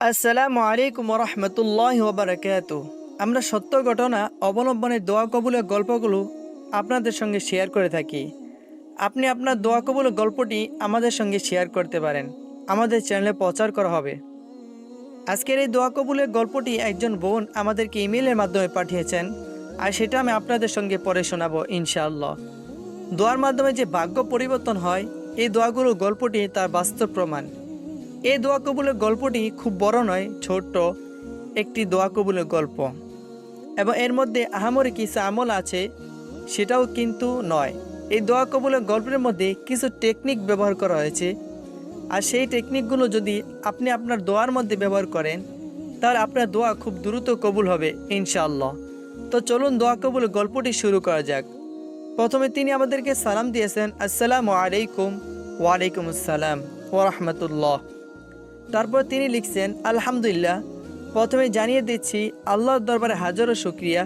আসসালামু আলাইকুম রহমতুল্লাহ ওবরাকাতু। আমরা সত্য ঘটনা অবলম্বনে দোয়া কবুলের গল্পগুলো আপনাদের সঙ্গে শেয়ার করে থাকি। আপনি আপনার দোয়া কবুলের গল্পটি আমাদের সঙ্গে শেয়ার করতে পারেন, আমাদের চ্যানেলে প্রচার করা হবে। আজকের এই দোয়া কবুলের গল্পটি একজন বোন আমাদেরকে ইমেইলের মাধ্যমে পাঠিয়েছেন, আর সেটা আমি আপনাদের সঙ্গে পড়ে শোনাবো ইনশাআল্লাহ। দোয়ার মাধ্যমে যে ভাগ্য পরিবর্তন হয়, এই দোয়াগুলোর গল্পটি তার বাস্তব প্রমাণ। এই দোয়া কবুলের গল্পটি খুব বড় নয়, ছোট্ট একটি দোয়া কবুলের গল্প, এবং এর মধ্যে আহামরি কিছু আমল আছে সেটাও কিন্তু নয়। এই দোয়া কবুলের গল্পের মধ্যে কিছু টেকনিক ব্যবহার করা হয়েছে, আর সেই টেকনিকগুলো যদি আপনি আপনার দোয়ার মধ্যে ব্যবহার করেন তাহলে আপনার দোয়া খুব দ্রুত কবুল হবে ইনশাআল্লাহ। তো চলুন দোয়া কবুলের গল্পটি শুরু করা যাক। প্রথমে তিনি আমাদেরকে সালাম দিয়েছেন, আসসালামু আলাইকুম। ওয়ালাইকুম আসসালাম ওয়া রাহমাতুল্লাহ। তারপর তিনি লিখছেন, আলহামদুলিল্লাহ। প্রথমে জানিয়ে দিচ্ছি আল্লাহর দরবারে হাজারো শুকরিয়া,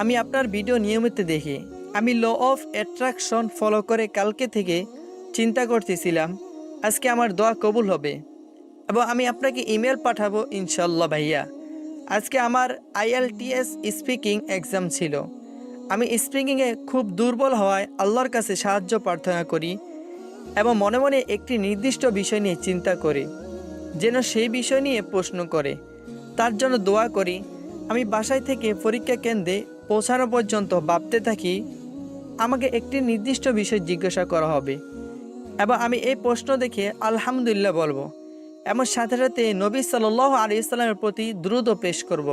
আমি আপনার ভিডিও নিয়মিত দেখি। আমি ল অফ অ্যাট্রাকশন ফলো করে কালকে থেকে চিন্তা করতেছিলাম আজকে আমার দোয়া কবুল হবে, এবং আমি আপনাকে ইমেল পাঠাবো ইনশাল্লাহ। ভাইয়া, আজকে আমার IELTS স্পিকিং এক্সাম ছিল। আমি স্পিকিংয়ে খুব দুর্বল হওয়ায় আল্লাহর কাছে সাহায্য প্রার্থনা করি এবং মনে মনে একটি নির্দিষ্ট বিষয় নিয়ে চিন্তা করি, যেন সেই বিষয় নিয়ে প্রশ্ন করে, তার জন্য দোয়া করি। আমি বাসায় থেকে পরীক্ষা কেন্দ্রে পৌঁছানো পর্যন্ত ভাবতে থাকি আমাকে একটি নির্দিষ্ট বিষয় জিজ্ঞাসা করা হবে, এবং আমি এই প্রশ্ন দেখে আলহামদুলিল্লাহ বলবো, এবং সাথে সাথে নবী সাল্লাল্লাহু আলাইহি সাল্লামের প্রতি দ্রুত পেশ করব।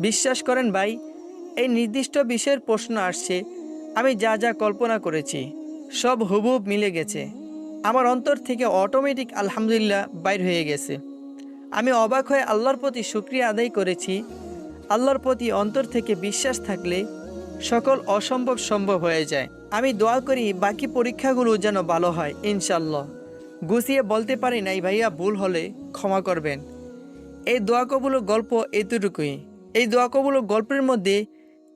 বিশ্বাস করেন ভাই, এই নির্দিষ্ট বিষয়ের প্রশ্ন আসছে, আমি যা যা কল্পনা করেছি সব হুবহুব মিলে গেছে। আমার অন্তর থেকে অটোমেটিক আলহামদুলিল্লাহ বাইর হয়ে গেছে। আমি অবাক হয়ে আল্লাহর প্রতি শুকরিয়া আদায় করেছি। আল্লাহর প্রতি অন্তর থেকে বিশ্বাস থাকলে সকল অসম্ভব সম্ভব হয়ে যায়। আমি দোয়া করি বাকি পরীক্ষাগুলো যেন ভালো হয় ইনশাল্লাহ। গুছিয়ে বলতে পারি নাই ভাইয়া, ভুল হলে ক্ষমা করবেন। এই দোয়া কবুলের গল্প এতটুকুই। এই দোয়া কবুলের গল্পের মধ্যে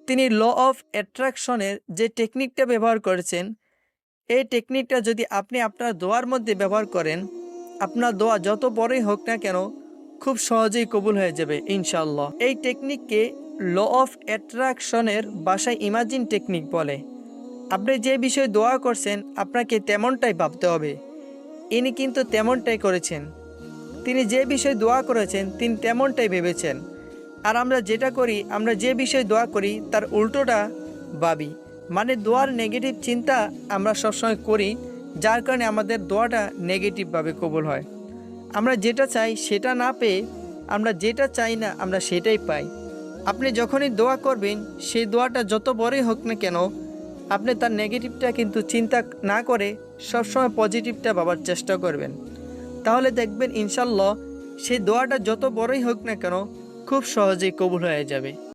তিনি ল অফ অ্যাট্রাকশনের যে টেকনিকটা ব্যবহার করেছেন, এই টেকনিকটা যদি আপনি আপনার দোয়ার মধ্যে ব্যবহার করেন, আপনার দোয়া যত বড়ই হোক না কেন খুব সহজেই কবুল হয়ে যাবে ইনশাল্লাহ। এই টেকনিককে ল অফ অ্যাট্রাকশনের ভাষায় ইমাজিন টেকনিক বলে। আপনি যে বিষয়ে দোয়া করছেন আপনাকে তেমনটাই ভাবতে হবে। ইনি কিন্তু তেমনটাই করেছেন। তিনি যে বিষয়ে দোয়া করেছেন তিনি তেমনটাই ভেবেছেন। আর আমরা যেটা করি, আমরা যে বিষয়ে দোয়া করি তার উল্টোটা ভাবি, মানে দোয়ার নেগেটিভ চিন্তা আমরা সবসময় করি, যার কারণে আমাদের দোয়াটা নেগেটিভভাবে কবুল হয়। আমরা যেটা চাই সেটা না পেয়ে আমরা যেটা চাই না আমরা সেটাই পাই। আপনি যখনই দোয়া করবেন সেই দোয়াটা যত বড়ই হোক না কেন, আপনি তার নেগেটিভটা কিন্তু চিন্তা না করে সবসময় পজিটিভটা ভাবার চেষ্টা করবেন। তাহলে দেখবেন ইনশাল্লাহ সেই দোয়াটা যত বড়ই হোক না কেন খুব সহজেই কবুল হয়ে যাবে।